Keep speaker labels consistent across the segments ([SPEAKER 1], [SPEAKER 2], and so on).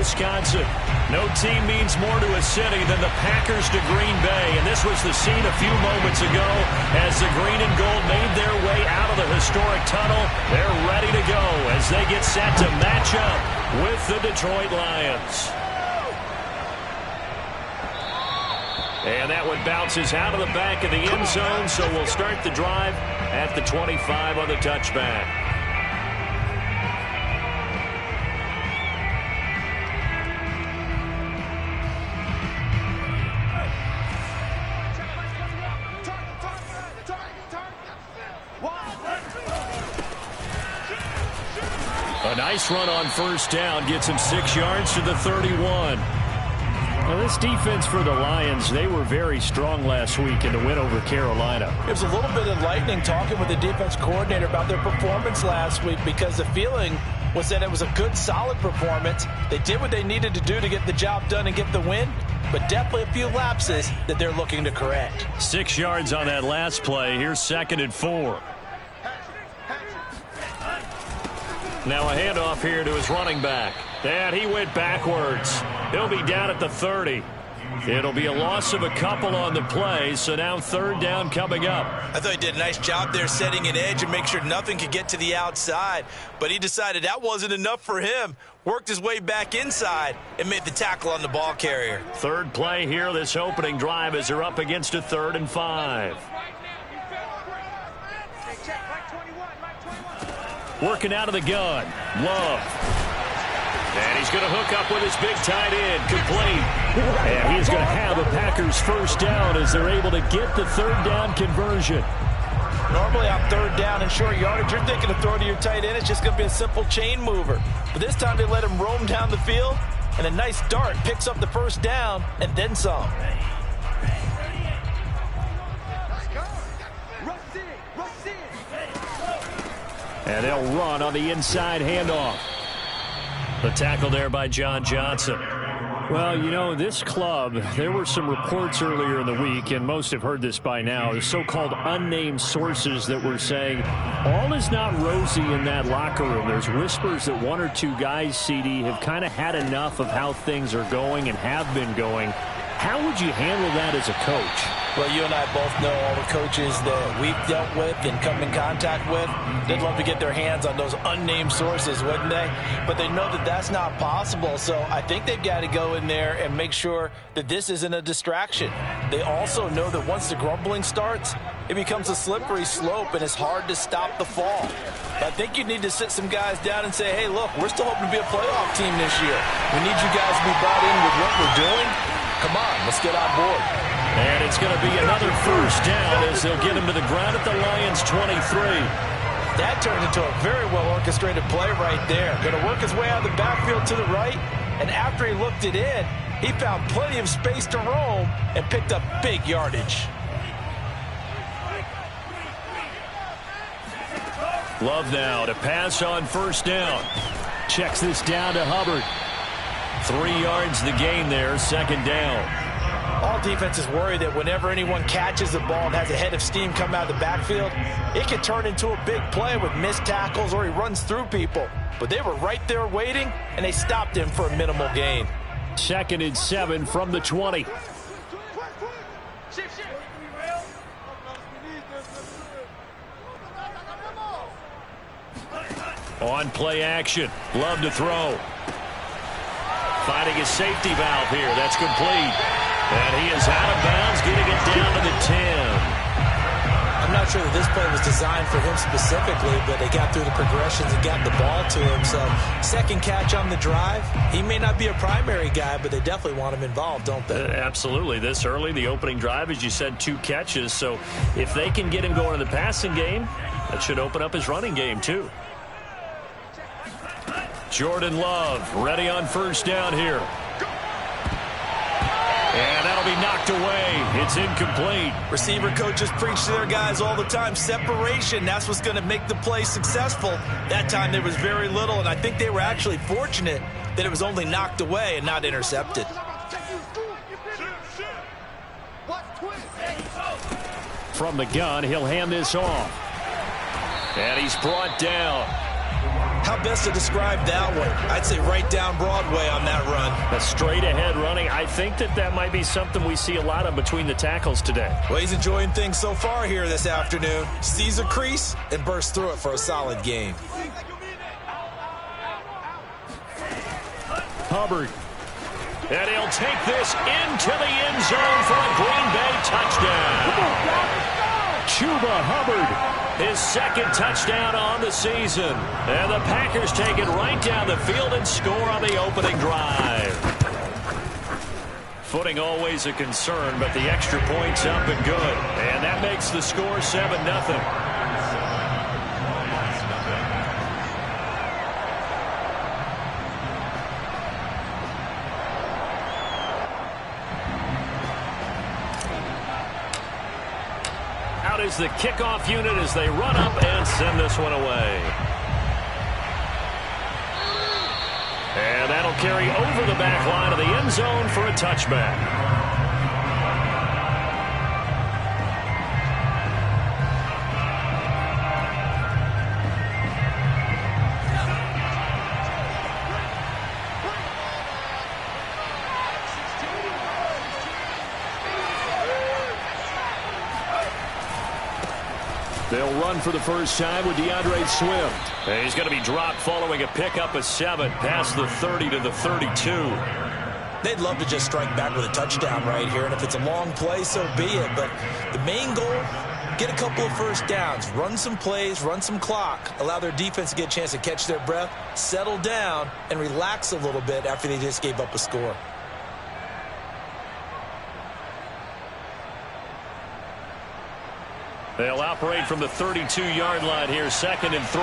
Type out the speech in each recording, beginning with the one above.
[SPEAKER 1] Wisconsin. No team means more to a city than the Packers to Green Bay, and this was the scene a few moments ago as the green and gold made their way out of the historic tunnel. They're ready to go as they get set to match up with the Detroit Lions. And that one bounces out of the back of the end zone, so we'll start the drive at the 25 on the touchback. A nice run on first down gets him 6 yards to the 31. Now, this defense for the Lions, they were very strong last week in the win over Carolina.
[SPEAKER 2] It was a little bit enlightening talking with the defense coordinator about their performance last week because the feeling was that it was a good, solid performance. They did what they needed to do to get the job done and get the win, but definitely a few lapses that they're looking to correct.
[SPEAKER 1] 6 yards on that last play. Here's 2nd and 4. Now a handoff here to his running back. And he went backwards. He'll be down at the 30. It'll be a loss of a couple on the play, so now 3rd down coming up.
[SPEAKER 3] I thought he did a nice job there setting an edge and make sure nothing could get to the outside. But he decided that wasn't enough for him. Worked his way back inside and made the tackle on the ball carrier.
[SPEAKER 1] 3rd play here, this opening drive, as they're up against a 3rd and 5. Working out of the gun. Love. And he's going to hook up with his big tight end. Complete. And he's going to have a Packers first down as they're able to get the 3rd down conversion.
[SPEAKER 2] Normally on 3rd down and short yardage, you're thinking of throwing to your tight end. It's just going to be a simple chain mover. But this time they let him roam down the field, and a nice dart picks up the first down and then some.
[SPEAKER 1] And they'll run on the inside handoff. The tackle there by John Johnson. Well, you know, this club, there were some reports earlier in the week, and most have heard this by now, the so-called unnamed sources that were saying all is not rosy in that locker room. There's whispers that 1 or 2 guys, CD, have kind of had enough of how things are going and have been going. How would you handle that as a coach?
[SPEAKER 2] Well, you and I both know all the coaches that we've dealt with and come in contact with. They'd love to get their hands on those unnamed sources, wouldn't they? But they know that that's not possible, so I think they've got to go in there and make sure that this isn't a distraction. They also know that once the grumbling starts, it becomes a slippery slope and it's hard to stop the fall. But I think you need to sit some guys down and say, hey, look, we're still hoping to be a playoff team this year. We need you guys to be bought in with what we're doing. Come on, let's get on board.
[SPEAKER 1] And it's going to be another first down as they'll get him to the ground at the Lions' 23.
[SPEAKER 2] That turned into a very well-orchestrated play right there. Going to work his way out of the backfield to the right, and after he looked it in, he found plenty of space to roam and picked up big yardage.
[SPEAKER 1] Love now to pass on first down. Checks this down to Hubbard. 3 yards the gain there, 2nd down.
[SPEAKER 2] All defenses worry that whenever anyone catches the ball and has a head of steam come out of the backfield, it can turn into a big play with missed tackles or he runs through people. But they were right there waiting, and they stopped him for a minimal gain.
[SPEAKER 1] 2nd and 7 from the 20. On play action. Love to throw. Finding his safety valve here. That's complete. And he is out of bounds, getting it down to the 10.
[SPEAKER 3] I'm not sure that this play was designed for him specifically, but they got through the progressions and got the ball to him. So 2nd catch on the drive. He may not be a primary guy, but they definitely want him involved, don't they?
[SPEAKER 1] Absolutely. This early, the opening drive, as you said, 2 catches. So if they can get him going in the passing game, that should open up his running game too. Jordan Love ready on first down here. And that'll be knocked away. It's incomplete.
[SPEAKER 3] Receiver coaches preach to their guys all the time. Separation, that's what's going to make the play successful. That time there was very little, and I think they were actually fortunate that it was only knocked away and not intercepted.
[SPEAKER 1] From the gun, he'll hand this off. And he's brought down.
[SPEAKER 3] How best to describe that one? I'd say right down Broadway on that run.
[SPEAKER 1] A straight-ahead running. I think that might be something we see a lot of between the tackles today.
[SPEAKER 3] Well, he's enjoying things so far here this afternoon. Sees a crease and bursts through it for a solid game.
[SPEAKER 1] Hubbard. And he'll take this into the end zone for a Green Bay touchdown. Chuba Hubbard, his second touchdown on the season. And the Packers take it right down the field and score on the opening drive. Footing always a concern, but the extra point's up and good. And that makes the score 7-0. Is the kickoff unit as they run up and send this one away. And that'll carry over the back line of the end zone for a touchback. They'll run for the first time with DeAndre Swift. And he's going to be dropped following a pickup of 7 past the 30 to the 32.
[SPEAKER 3] They'd love to just strike back with a touchdown right here, and if it's a long play, so be it. But the main goal, get a couple of first downs, run some plays, run some clock, allow their defense to get a chance to catch their breath, settle down, and relax a little bit after they just gave up a score.
[SPEAKER 1] They'll operate from the 32-yard line here, 2nd and 3.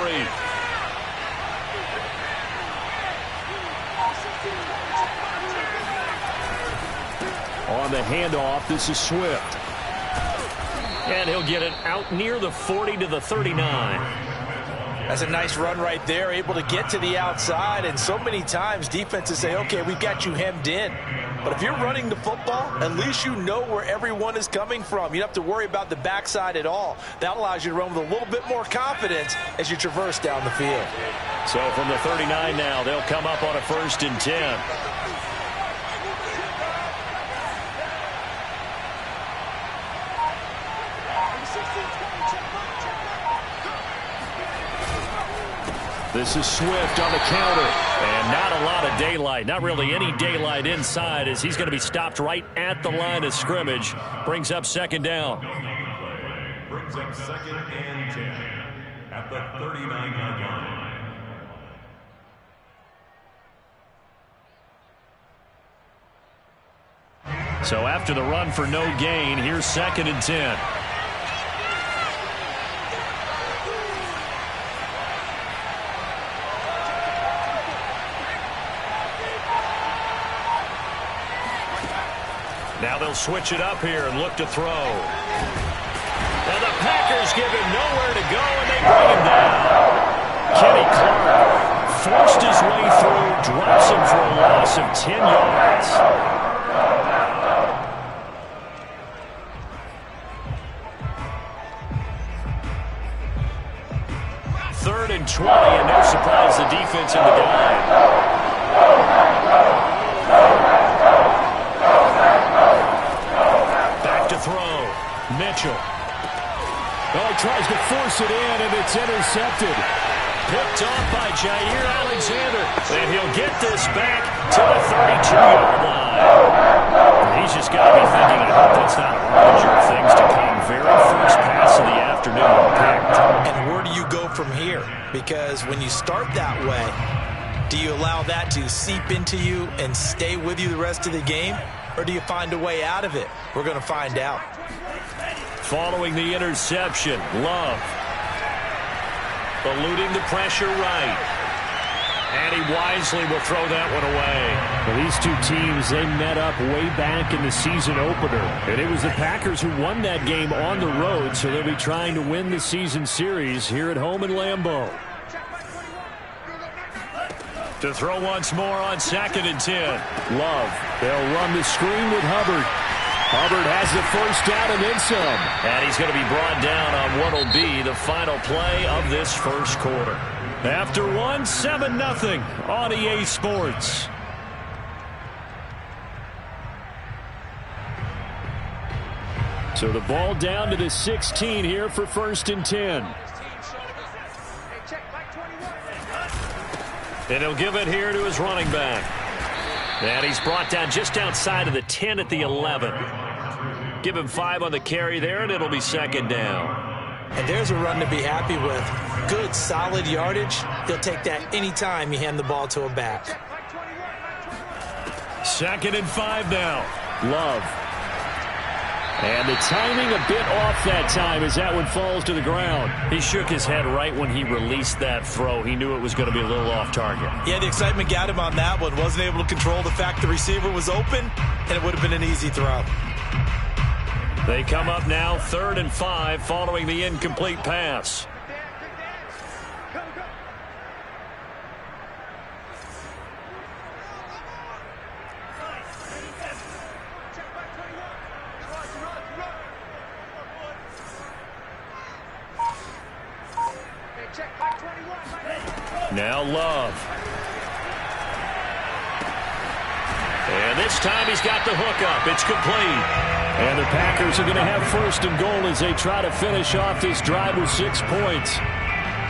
[SPEAKER 1] On the handoff, this is Swift. And he'll get it out near the 40 to the 39.
[SPEAKER 2] That's a nice run right there, able to get to the outside. And so many times defenses say, okay, we've got you hemmed in. But if you're running the football, at least you know where everyone is coming from. You don't have to worry about the backside at all. That allows you to run with a little bit more confidence as you traverse down the field.
[SPEAKER 1] So from the 39 now, they'll come up on a 1st and 10. This is Swift on the counter. And not a lot of daylight. Not really any daylight inside as he's going to be stopped right at the line of scrimmage. Brings up 2nd down.
[SPEAKER 4] Brings up 2nd and 10 at the 39-yard line.
[SPEAKER 1] So after the run for no gain, here's 2nd and 10. Now they'll switch it up here and look to throw. And the Packers give him nowhere to go, and they bring him down. Kenny Clark forced his way through, drops him for a loss of 10 yards. 3rd and 20, and no surprise the defense in the dive. Mitchell. Oh, he tries to force it in, and it's intercepted. Picked off by Jair Alexander. And he'll get this back to the 32-yard line. He's just got to be thinking, I hope that's not a larger of things to come. Very first pass of the afternoon picked.
[SPEAKER 3] And where do you go from here? Because when you start that way, do you allow that to seep into you and stay with you the rest of the game? Or do you find a way out of it? We're going to find out.
[SPEAKER 1] Following the interception, Love eluding the pressure right. And he wisely will throw that one away.
[SPEAKER 5] Well, these two teams, they met up way back in the season opener. And it was the Packers who won that game on the road, so they'll be trying to win the season series here at home in Lambeau.
[SPEAKER 1] To throw once more on 2nd and 10.
[SPEAKER 5] Love. They'll run the screen with Hubbard. Hubbard has the first down and then some.
[SPEAKER 1] And he's going to be brought down on what will be the final play of this first quarter. After one, 7-0 on EA Sports.
[SPEAKER 5] So the ball down to the 16 here for 1st and 10. And he'll give it here to his running back. And he's brought down just outside of the 10 at the 11. Give him 5 on the carry there, and it'll be 2nd down.
[SPEAKER 3] And there's a run to be happy with. Good, solid yardage. He'll take that anytime you hand the ball to a back.
[SPEAKER 5] 2nd and 5 now. Love. And the timing a bit off that time as that one falls to the ground.
[SPEAKER 1] He shook his head right when he released that throw. He knew it was going to be a little off target.
[SPEAKER 2] Yeah, the excitement got him on that one. Wasn't able to control the fact the receiver was open, and it would have been an easy throw.
[SPEAKER 1] They come up now 3rd and 5 following the incomplete pass. Now Love. And this time he's got the hook up. It's complete.
[SPEAKER 5] And the Packers are going to have 1st and goal as they try to finish off this drive with 6 points.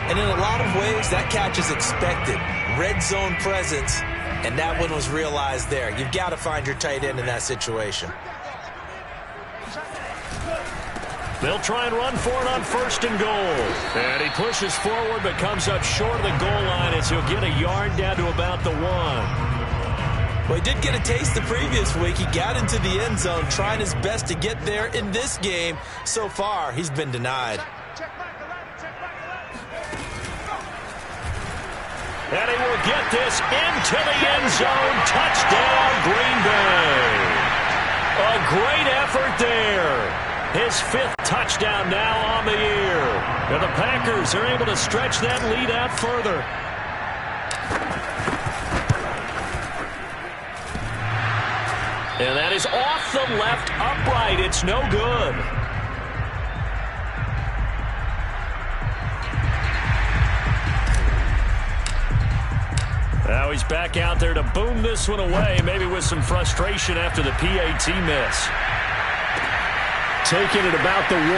[SPEAKER 3] And in a lot of ways, that catch is expected. Red zone presence, and that one was realized there. You've got to find your tight end in that situation.
[SPEAKER 1] They'll try and run for it on 1st and goal. And he pushes forward but comes up short of the goal line as he'll get a yard down to about the 1.
[SPEAKER 3] Well, he did get a taste the previous week. He got into the end zone, trying his best to get there in this game. So far, he's been denied.
[SPEAKER 1] And he will get this into the end zone. Touchdown, Green Bay. A great effort there. His 5th touchdown now on the year. And the Packers are able to stretch that lead out further. And that is off the left upright. It's no good. Now he's back out there to boom this one away, maybe with some frustration after the PAT miss.
[SPEAKER 5] Taking it about the 1.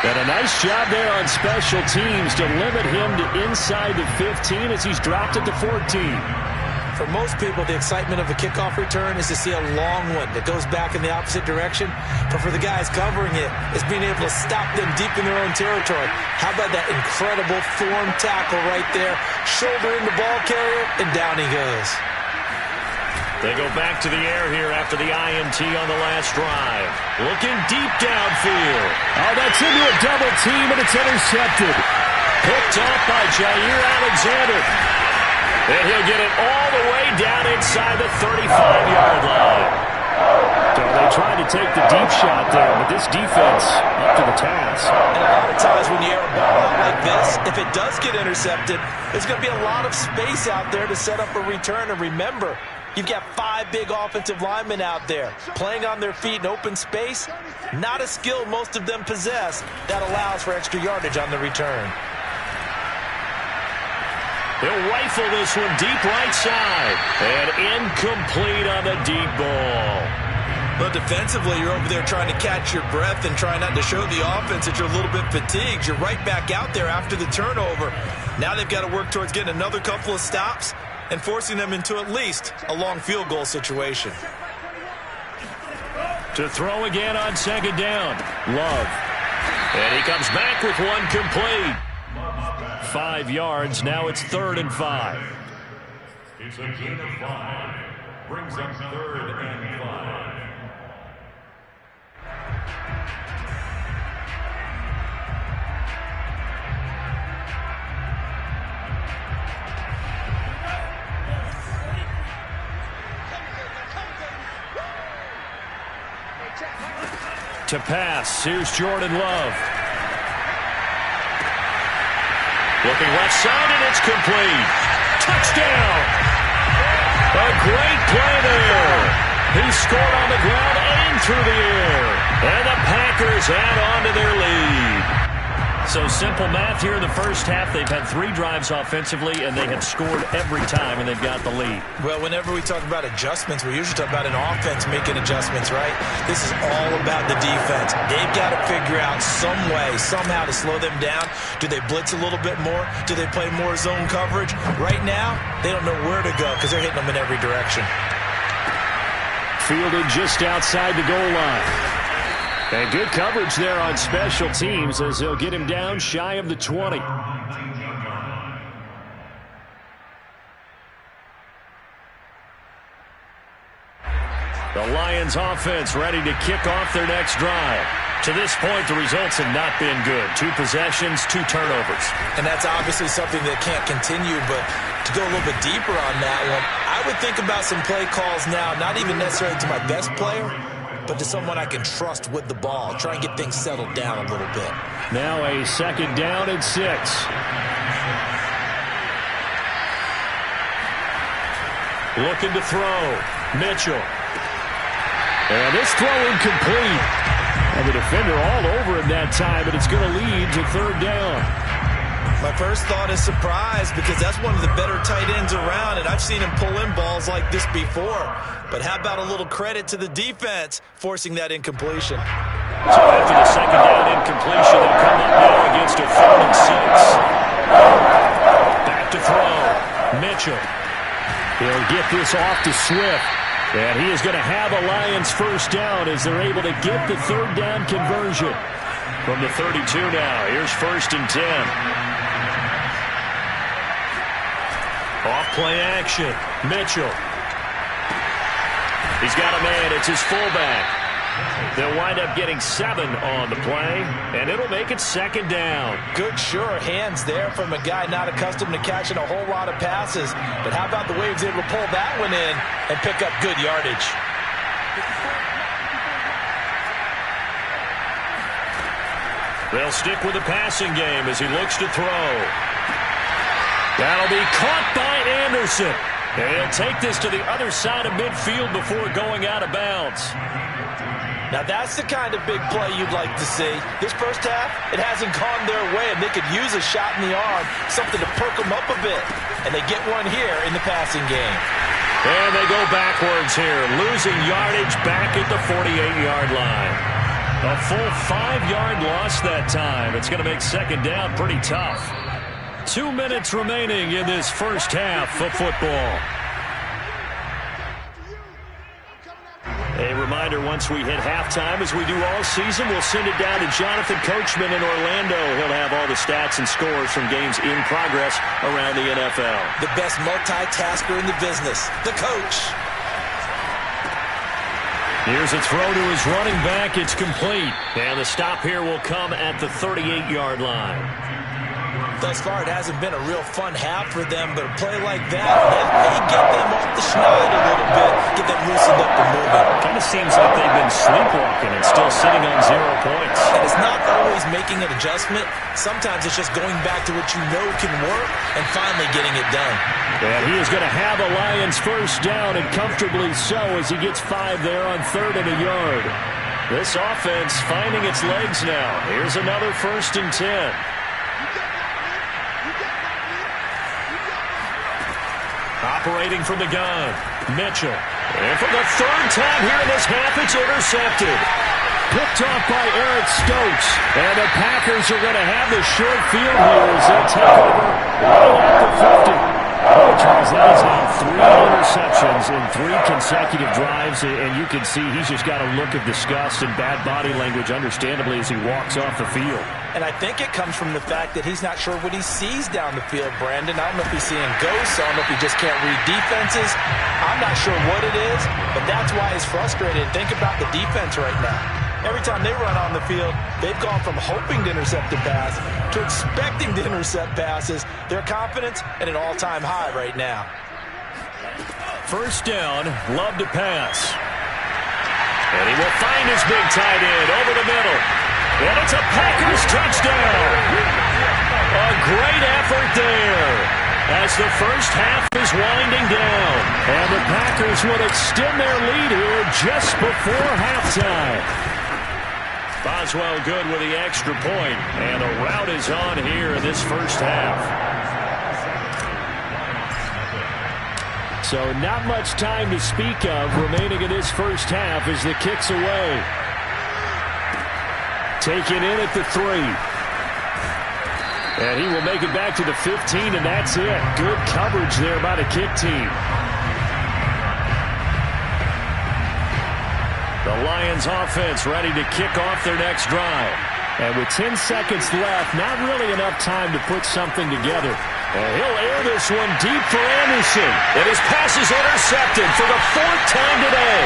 [SPEAKER 5] And a nice job there on special teams to limit him to inside the 15 as he's dropped at the 14.
[SPEAKER 3] For most people, the excitement of a kickoff return is to see a long one that goes back in the opposite direction. But for the guys covering it, it's being able to stop them deep in their own territory. How about that incredible form tackle right there? Shoulder in the ball carrier, and down he goes.
[SPEAKER 1] They go back to the air here after the INT on the last drive. Looking deep downfield.
[SPEAKER 5] Oh, that's into a double team, and it's intercepted.
[SPEAKER 1] Picked off by Jair Alexander. And he'll get it all the way down inside the 35-yard line.
[SPEAKER 5] So they tried to take the deep shot there, but this defense up to the task.
[SPEAKER 3] And a lot of times when you air a ball out like this, if it does get intercepted, there's going to be a lot of space out there to set up a return. And remember, you've got 5 big offensive linemen out there playing on their feet in open space. Not a skill most of them possess that allows for extra yardage on the return.
[SPEAKER 1] He'll rifle this one deep right side. And incomplete on the deep ball.
[SPEAKER 2] But defensively, you're over there trying to catch your breath and try not to show the offense that you're a little bit fatigued. You're right back out there after the turnover. Now they've got to work towards getting another couple of stops and forcing them into at least a long field goal situation.
[SPEAKER 1] To throw again on 2nd down. Love. And he comes back with one complete. 5 yards. Now it's 3rd and 5.
[SPEAKER 4] It's a gain of 5. Brings up 3rd and 5.
[SPEAKER 1] To pass. Here's Jordan Love. Looking left side, and it's complete. Touchdown! A great play there. He scored on the ground and through the air. And the Packers add on to their lead. So simple math here in the first half. They've had 3 drives offensively, and they have scored every time, and they've got the lead.
[SPEAKER 3] Well, whenever we talk about adjustments, we usually talk about an offense making adjustments, right? This is all about the defense. They've got to figure out some way, somehow to slow them down. Do they blitz a little bit more? Do they play more zone coverage? Right now, they don't know where to go because they're hitting them in every direction.
[SPEAKER 5] Fielded just outside the goal line. And good coverage there on special teams as they'll get him down shy of the 20. The Lions offense ready to kick off their next drive. To this point, the results have not been good. 2 possessions, 2 turnovers.
[SPEAKER 3] And that's obviously something that can't continue, but to go a little bit deeper on that one, I would think about some play calls now, not even necessarily to my best player, but to someone I can trust with the ball. Try and get things settled down a little bit.
[SPEAKER 5] Now a 2nd down and 6. Looking to throw. Mitchell. And this throw incomplete. And the defender all over him that time, but it's going to lead to 3rd down.
[SPEAKER 3] My first thought is surprise because that's one of the better tight ends around, and I've seen him pull in balls like this before. But how about a little credit to the defense forcing that incompletion?
[SPEAKER 5] So after the 2nd down incompletion, they'll come up now against a 3rd and 6. Back to throw. Mitchell. He'll get this off to Swift. And he is going to have a Lions 1st down as they're able to get the 3rd down conversion. From the 32 now, here's 1st and 10. Off play action. Mitchell. He's got a man. It's his fullback. They'll wind up getting 7 on the play, and it'll make it 2nd down.
[SPEAKER 3] Good, sure hands there from a guy not accustomed to catching a whole lot of passes. But how about the way he was able to pull that one in and pick up good yardage?
[SPEAKER 5] They'll stick with the passing game as he looks to throw. That'll be caught by Anderson. And he'll take this to the other side of midfield before going out of bounds.
[SPEAKER 3] Now that's the kind of big play you'd like to see. This first half, it hasn't gone their way, and they could use a shot in the arm, something to perk them up a bit. And they get one here in the passing game.
[SPEAKER 5] And they go backwards here, losing yardage back at the 48-yard line. A full 5-yard loss that time. It's going to make 2nd down pretty tough. 2 minutes remaining in this first half of football. A reminder, once we hit halftime, as we do all season, we'll send it down to Jonathan Coachman in Orlando. He'll have all the stats and scores from games in progress around the NFL.
[SPEAKER 3] The best multitasker in the business, the coach.
[SPEAKER 5] Here's a throw to his running back. It's complete. And the stop here will come at the 38-yard line.
[SPEAKER 3] Thus far, it hasn't been a real fun half for them, but a play like that may get them off the schneid a little bit, get them loosened up and moving.
[SPEAKER 5] Kind of seems like they've been sleepwalking and still sitting on 0 points.
[SPEAKER 3] And it's not always making an adjustment. Sometimes it's just going back to what you know can work and finally getting it done.
[SPEAKER 5] And he is going to have a Lions 1st down, and comfortably so, as he gets 5 there on 3rd and a yard. This offense finding its legs now. Here's another 1st and 10. Operating from the gun, Mitchell. And for the 3rd time here in this half, it's intercepted. Picked off by Eric Stokes. And the Packers are going to have the short field here as they take over right at the 50. Oh, Charles, that is now 3 interceptions in 3 consecutive drives, and you can see he's just got a look of disgust and bad body language, understandably, as he walks off the field.
[SPEAKER 3] And I think it comes from the fact that he's not sure what he sees down the field, Brandon. I don't know if he's seeing ghosts. I don't know if he just can't read defenses. I'm not sure what it is, but that's why he's frustrated. Think about the defense right now. Every time they run on the field, they've gone from hoping to intercept a pass to expecting to intercept passes. Their confidence at an all-time high right now.
[SPEAKER 5] 1st down, Love to pass. And he will find his big tight end over the middle. And it's a Packers touchdown. A great effort there as the first half is winding down. And the Packers will extend their lead here just before halftime. Boswell good with the extra point, and the rout is on here in this first half.
[SPEAKER 1] So not much time to speak of remaining in this first half as the kick's away. Taken in at the 3. And he will make it back to the 15, and that's it. Good coverage there by the kick team. The Lions offense ready to kick off their next drive. And with 10 seconds left, not really enough time to put something together. And he'll air this one deep for Anderson.
[SPEAKER 5] And his pass is intercepted for the 4th time today.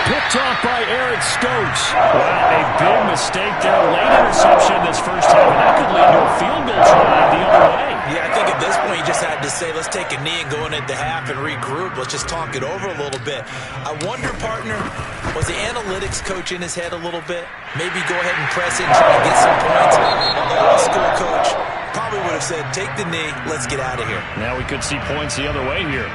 [SPEAKER 1] Picked off by Eric Stokes. Well, a big mistake there. Late interception in this first half, and that could lead to a field goal try the other way.
[SPEAKER 3] Yeah, I think at this point you just had to say, let's take a knee and go into the half and regroup. Let's just talk it over a little bit. I wonder, partner, was the analytics coach in his head a little bit? Maybe go ahead and press it and try to get some points. Well, the old school coach probably would have said, take the knee, let's get out of here.
[SPEAKER 1] Now we could see points the other way here.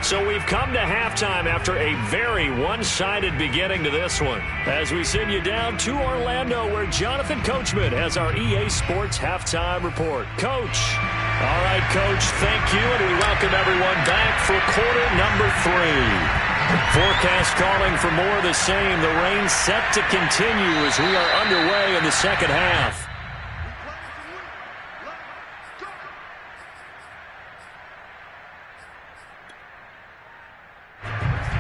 [SPEAKER 5] So we've come to halftime after a very one-sided beginning to this one. As we send you down to Orlando, where Jonathan Coachman has our EA Sports Halftime Report. Coach. All right, Coach, thank you, and we welcome everyone back for quarter number 3. Forecast calling for more of the same. The rain set to continue as we are underway in the second half.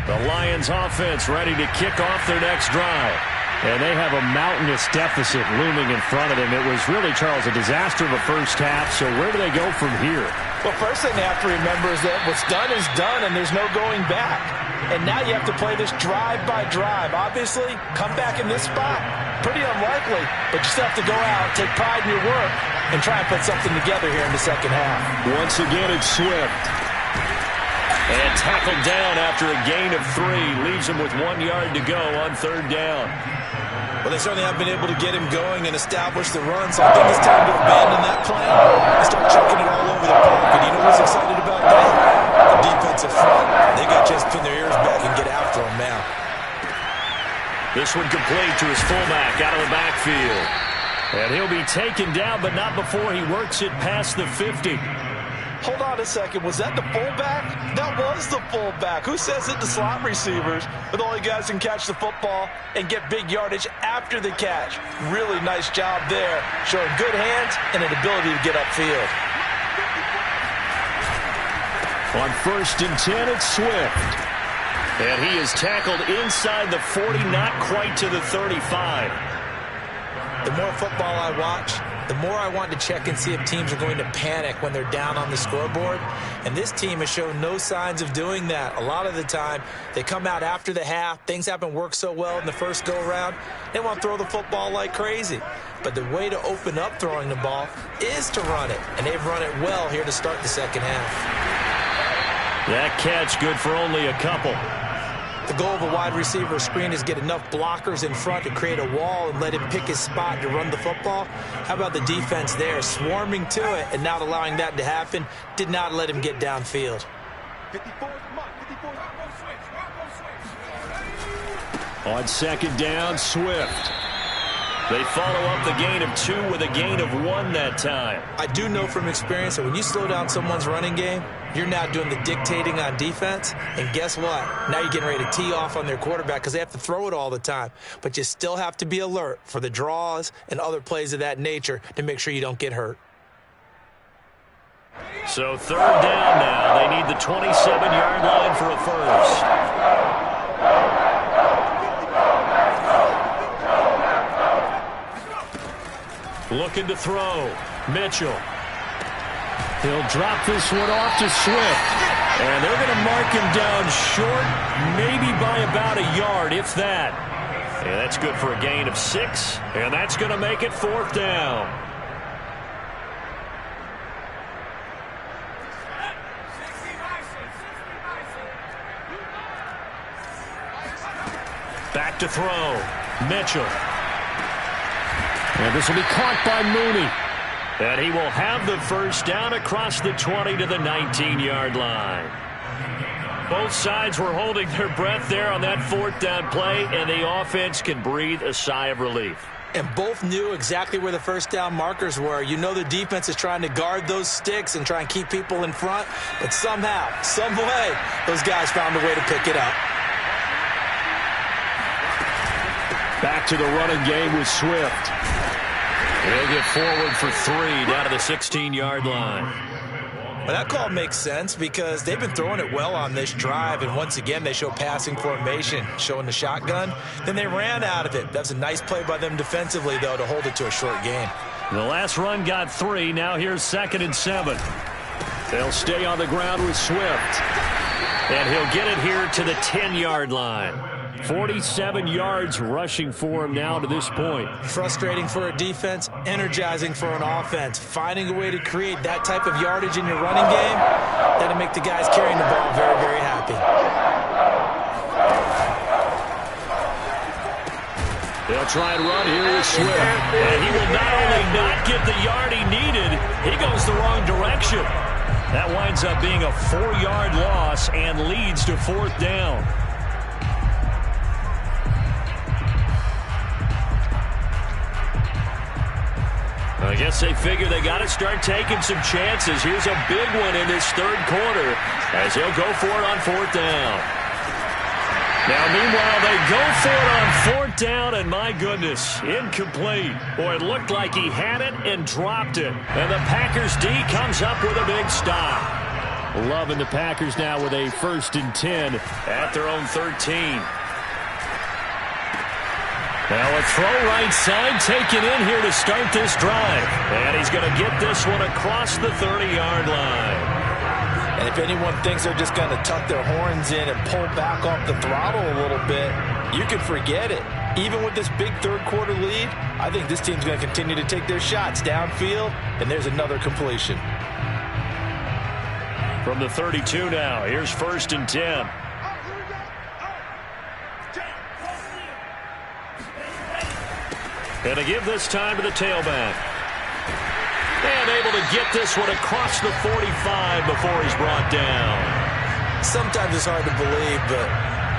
[SPEAKER 5] The Lions offense ready to kick off their next drive.
[SPEAKER 1] And they have a mountainous deficit looming in front of them. It was really, Charles, a disaster of a first half. So where do they go from here?
[SPEAKER 2] Well, first thing they have to remember is that what's done is done, and there's no going back. And now you have to play this drive by drive. Obviously, come back in this spot, pretty unlikely. But you still have to go out, take pride in your work, and try and put something together here in the second half.
[SPEAKER 1] Once again, it's Swift.
[SPEAKER 5] And tackled down after a gain of 3. Leaves him with 1 yard to go on 3rd down.
[SPEAKER 3] Well, they certainly have been able to get him going and establish the run, so I think it's time to abandon that plan and start chucking it all over the park. And you know what's excited about that? The defensive front. They got a chance to pin their ears back and get after him now.
[SPEAKER 5] This one complete to his fullback out of the backfield.
[SPEAKER 1] And he'll be taken down, but not before he works it past the 50.
[SPEAKER 2] Hold on a second. Was that the fullback? That was the fullback. Who says it to slot receivers? But the only guys can catch the football and get big yardage after the catch. Really nice job there. Showing good hands and an ability to get upfield.
[SPEAKER 1] On 1st and 10, it's Swift.
[SPEAKER 5] And he is tackled inside the 40, not quite to the 35.
[SPEAKER 3] The more football I watch, the more I want to check and see if teams are going to panic when they're down on the scoreboard. And this team has shown no signs of doing that. A lot of the time, they come out after the half. Things haven't worked so well in the first go-around. They want to throw the football like crazy. But the way to open up throwing the ball is to run it. And they've run it well here to start the second half.
[SPEAKER 5] That catch good for only a couple.
[SPEAKER 3] The goal of a wide receiver screen is get enough blockers in front to create a wall and let him pick his spot to run the football. How about the defense there, swarming to it and not allowing that to happen? Did not let him get downfield.
[SPEAKER 1] On 2nd down, Swift.
[SPEAKER 5] They follow up the gain of 2 with a gain of 1 that time.
[SPEAKER 3] I do know from experience that when you slow down someone's running game, you're now doing the dictating on defense. And guess what? Now you're getting ready to tee off on their quarterback because they have to throw it all the time. But you still have to be alert for the draws and other plays of that nature to make sure you don't get hurt.
[SPEAKER 5] So 3rd down now. They need the 27-yard line for a first. Looking to throw. Mitchell.
[SPEAKER 1] He'll drop this one off to Swift.
[SPEAKER 5] And they're going to mark him down short, maybe by about a yard, if that. And that's good for a gain of 6. And that's going to make it 4th down. Back to throw. Mitchell.
[SPEAKER 1] And this will be caught by Mooney.
[SPEAKER 5] And he will have the first down across the 20 to the 19-yard line. Both sides were holding their breath there on that 4th down play, and the offense can breathe a sigh of relief.
[SPEAKER 3] And both knew exactly where the first down markers were. You know the defense is trying to guard those sticks and try and keep people in front. But somehow, some way, those guys found a way to pick it up.
[SPEAKER 5] Back to the running game with Swift.
[SPEAKER 1] He'll get forward for 3 down to the 16-yard line.
[SPEAKER 3] Well, that call makes sense because they've been throwing it well on this drive, and once again, they show passing formation, showing the shotgun. Then they ran out of it. That's a nice play by them defensively, though, to hold it to a short gain.
[SPEAKER 1] The last run got 3. Now here's 2nd and 7. They'll stay on the ground with Swift. And he'll get it here to the 10-yard line. 47 yards rushing for him now to this point.
[SPEAKER 3] Frustrating for a defense, energizing for an offense. Finding a way to create that type of yardage in your running game, that'll make the guys carrying the ball very, very happy.
[SPEAKER 5] They'll try and run here with Swift.
[SPEAKER 1] And he will not only not get the yard he needed, he goes the wrong direction. That winds up being a 4-yard loss and leads to 4th down. I guess they figure they got to start taking some chances. Here's a big one in this 3rd quarter as he'll go for it on 4th down. Now, meanwhile, they go for it on 4th down, and my goodness, incomplete. Boy, it looked like he had it and dropped it. And the Packers D comes up with a big stop. Loving the Packers now with a 1st and 10 at their own 13. Now a throw right side taken in here to start this drive. And he's going to get this one across the 30-yard line.
[SPEAKER 2] And if anyone thinks they're just going to tuck their horns in and pull back off the throttle a little bit, you can forget it. Even with this big 3rd quarter lead, I think this team's going to continue to take their shots downfield, and there's another completion.
[SPEAKER 1] From the 32 now, here's 1st and 10. And to give this time to the tailback. And able to get this one across the 45 before he's brought down.
[SPEAKER 3] Sometimes it's hard to believe, but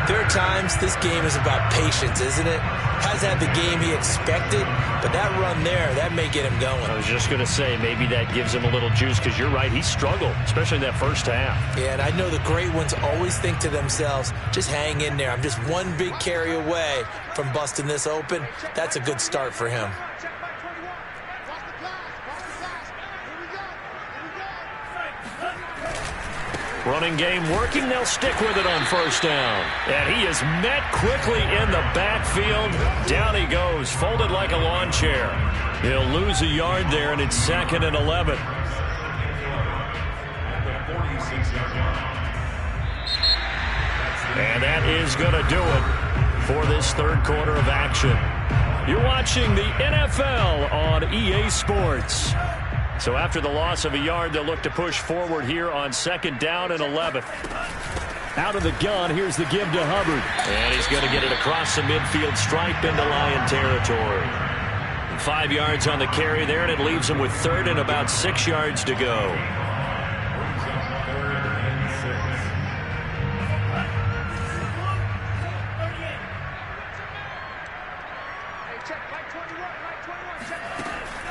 [SPEAKER 3] there are times this game is about patience, isn't it? Hasn't had the game he expected, but that run there, that may get him going.
[SPEAKER 1] I was just going to say, maybe that gives him a little juice, because you're right, he struggled, especially in that first half.
[SPEAKER 3] Yeah, and I know the great ones always think to themselves, just hang in there. I'm just one big carry away from busting this open. That's a good start for him.
[SPEAKER 1] Running game working. They'll stick with it on 1st down. And he is met quickly in the backfield. Down he goes, folded like a lawn chair. He'll lose a yard there, and it's 2nd and 11. And that is going to do it for this 3rd quarter of action. You're watching the NFL on EA Sports. So after the loss of a yard, they'll look to push forward here on 2nd down and 11. Out of the gun, here's the give to Hubbard. And he's going to get it across the midfield stripe into Lion territory. 5 yards on the carry there, and it leaves him with 3rd and about 6 yards to go.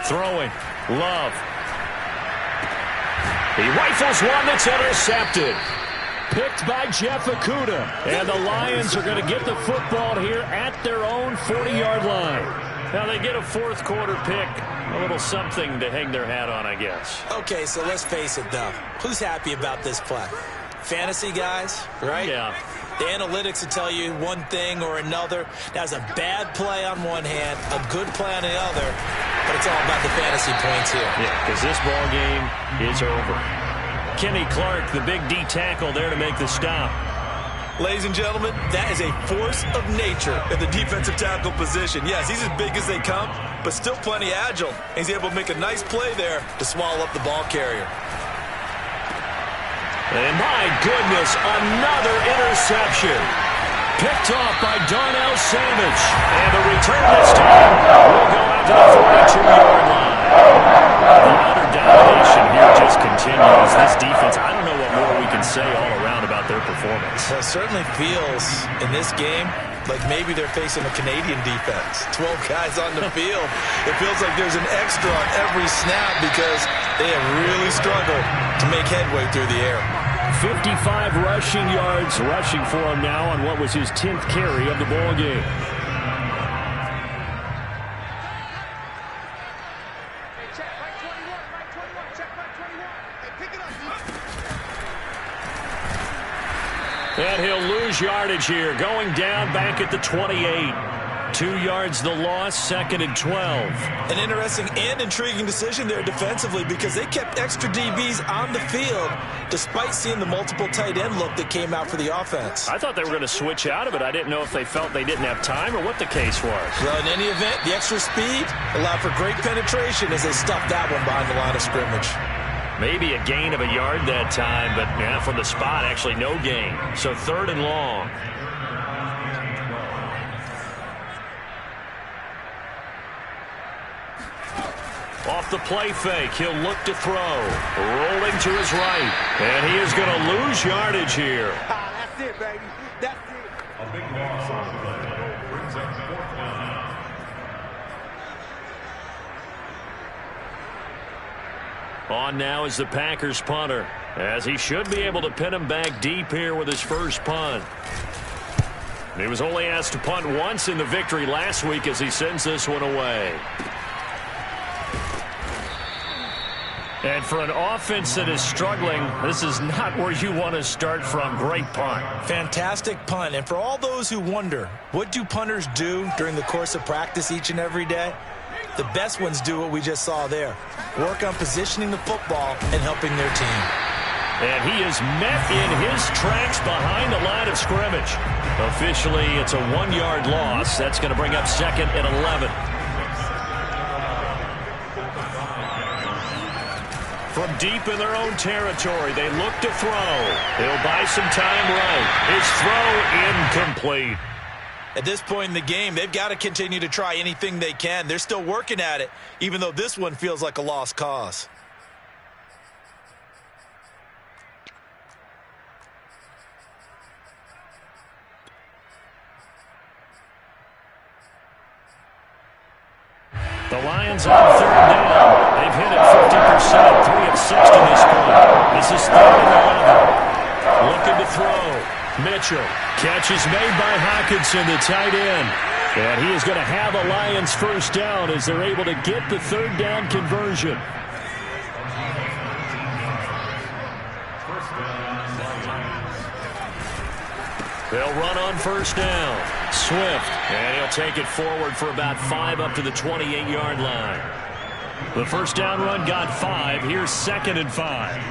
[SPEAKER 1] Throwing. Love. He rifles one that's intercepted. Picked by Jeff Okudah. And the Lions are going to get the football here at their own 40-yard line. Now they get a 4th quarter pick. A little something to hang their hat on, I guess.
[SPEAKER 3] Okay, so let's face it, though. Who's happy about this play? Fantasy guys, right?
[SPEAKER 1] Yeah.
[SPEAKER 3] The analytics will tell you one thing or another. That's a bad play on one hand, a good play on the other, but it's all about the fantasy points here.
[SPEAKER 1] Yeah, because this ball game is over. Kenny Clark, the big D tackle there to make the stop.
[SPEAKER 2] Ladies and gentlemen, that is a force of nature at the defensive tackle position. Yes, he's as big as they come, but still plenty agile. He's able to make a nice play there to swallow up the ball carrier.
[SPEAKER 1] And my goodness, another interception. Picked off by Darnell Savage. And the return this time will go out to the 42-yard line. The utter domination here just continues. This defense, I don't know what more we can say all around about their performance.
[SPEAKER 2] Well, it certainly feels in this game like maybe they're facing a Canadian defense. 12 guys on the field. It feels like there's an extra on every snap because they have really struggled to make headway through the air.
[SPEAKER 1] 55 rushing yards rushing for him now on what was his 10th carry of the ball game. And he'll lose yardage here, going down back at the 28. 2 yards the loss, 2nd and 12.
[SPEAKER 2] An interesting and intriguing decision there defensively because they kept extra DBs on the field despite seeing the multiple tight end look that came out for the offense.
[SPEAKER 1] I thought they were going to switch out of it. I didn't know if they felt they didn't have time or what the case was.
[SPEAKER 2] Well, in any event, the extra speed allowed for great penetration as they stuffed that one behind the line of scrimmage.
[SPEAKER 1] Maybe a gain of a yard that time, but yeah, from the spot, actually no gain. So 3rd and long. Off the play fake, he'll look to throw. Rolling to his right, and he is going to lose yardage here.
[SPEAKER 6] That's it, baby. That's it.
[SPEAKER 4] A big loss on the play. Brings up 4th down.
[SPEAKER 1] On now is the Packers punter, as he should be able to pin him back deep here with his first punt. He was only asked to punt once in the victory last week as he sends this one away. And for an offense that is struggling, this is not where you want to start from. Great punt.
[SPEAKER 2] Fantastic punt. And for all those who wonder, what do punters do during the course of practice each and every day? The best ones do what we just saw there. Work on positioning the football and helping their team.
[SPEAKER 1] And he is met in his tracks behind the line of scrimmage. Officially, it's a 1-yard loss. That's going to bring up 2nd and 11. From deep in their own territory, they look to throw. He'll buy some time right. His throw incomplete.
[SPEAKER 2] At this point in the game, they've got to continue to try anything they can. They're still working at it, even though this one feels like a lost cause.
[SPEAKER 1] The Lions on 3rd down. They've hit it 50%, 3 of 6 to this point. This is 3rd and 11. Looking to throw. Mitchell. Catch is made by Hockenson, the tight end. And he is going to have a Lions first down as they're able to get the 3rd down conversion. They'll run on first down. Swift, and he'll take it forward for about 5 up to the 28-yard line. The first down run got 5. Here's 2nd and 5.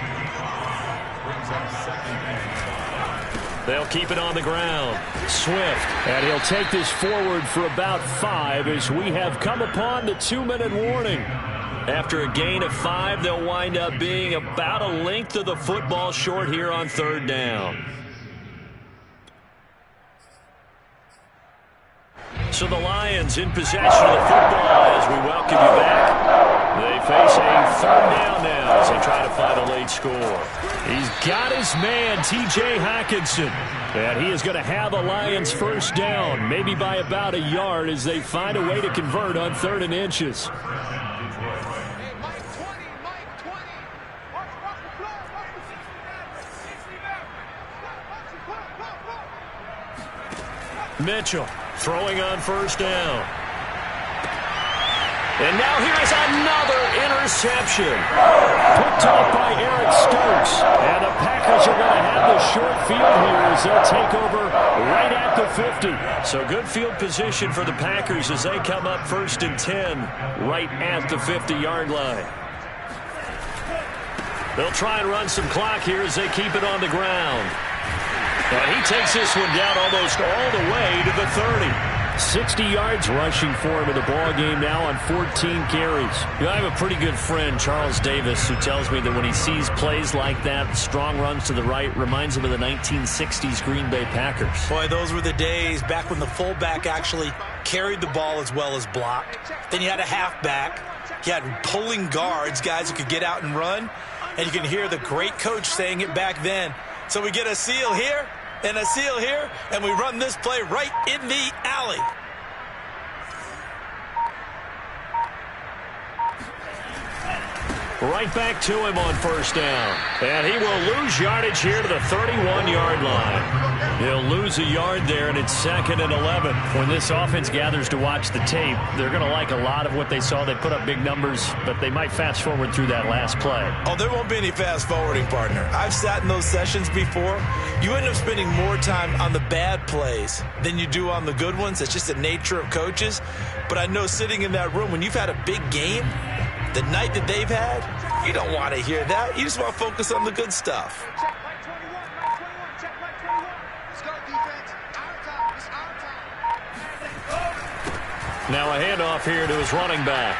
[SPEAKER 1] They'll keep it on the ground. Swift, and he'll take this forward for about 5 as we have come upon the 2-minute warning. After a gain of 5, they'll wind up being about a length of the football short here on 3rd down. So the Lions in possession of the football as we welcome you back. They face a 3rd down now as they try to find a late score. He's got his man, T.J. Hockenson. And he is going to have a Lions first down, maybe by about a yard as they find a way to convert on 3rd and inches. Mitchell throwing on first down. And now here is another interception. Picked off by Eric Stokes. And the Packers are going to have the short field here as they'll take over right at the 50. So good field position for the Packers as they come up 1st and 10 right at the 50-yard line. They'll try and run some clock here as they keep it on the ground. And he takes this one down almost all the way to the 30. 60 yards rushing for him in the ball game now on 14 carries. You know, I have a pretty good friend, Charles Davis, who tells me that when he sees plays like that, strong runs to the right, reminds him of the 1960s Green Bay Packers.
[SPEAKER 2] Boy, those were the days back when the fullback actually carried the ball as well as blocked. Then you had a halfback. You had pulling guards, guys who could get out and run. And you can hear the great coach saying it back then. So we get a seal here. And a seal here, and we run this play right in the alley.
[SPEAKER 5] Right back to him on first down. And he will lose yardage here to the 31-yard line. He'll lose a yard there, and it's 2nd and 11.
[SPEAKER 1] When this offense gathers to watch the tape, they're going to like a lot of what they saw. They put up big numbers, but they might fast forward through that last play.
[SPEAKER 2] Oh, there won't be any fast forwarding, partner. I've sat in those sessions before. You end up spending more time on the bad plays than you do on the good ones. It's just the nature of coaches. But I know sitting in that room, when you've had a big game, the night that they've had, you don't want to hear that. You just want to focus on the good stuff.
[SPEAKER 6] Check play 21, check play 21. Let's go, defense. Our time. It's our time.
[SPEAKER 5] Now a handoff here to his running back.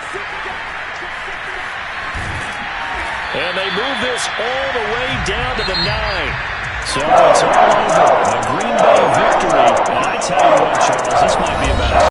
[SPEAKER 5] And they move this all the way down to the 9.
[SPEAKER 1] So it's all over. A Green Bay victory. And I tell you what, Charles, this might be about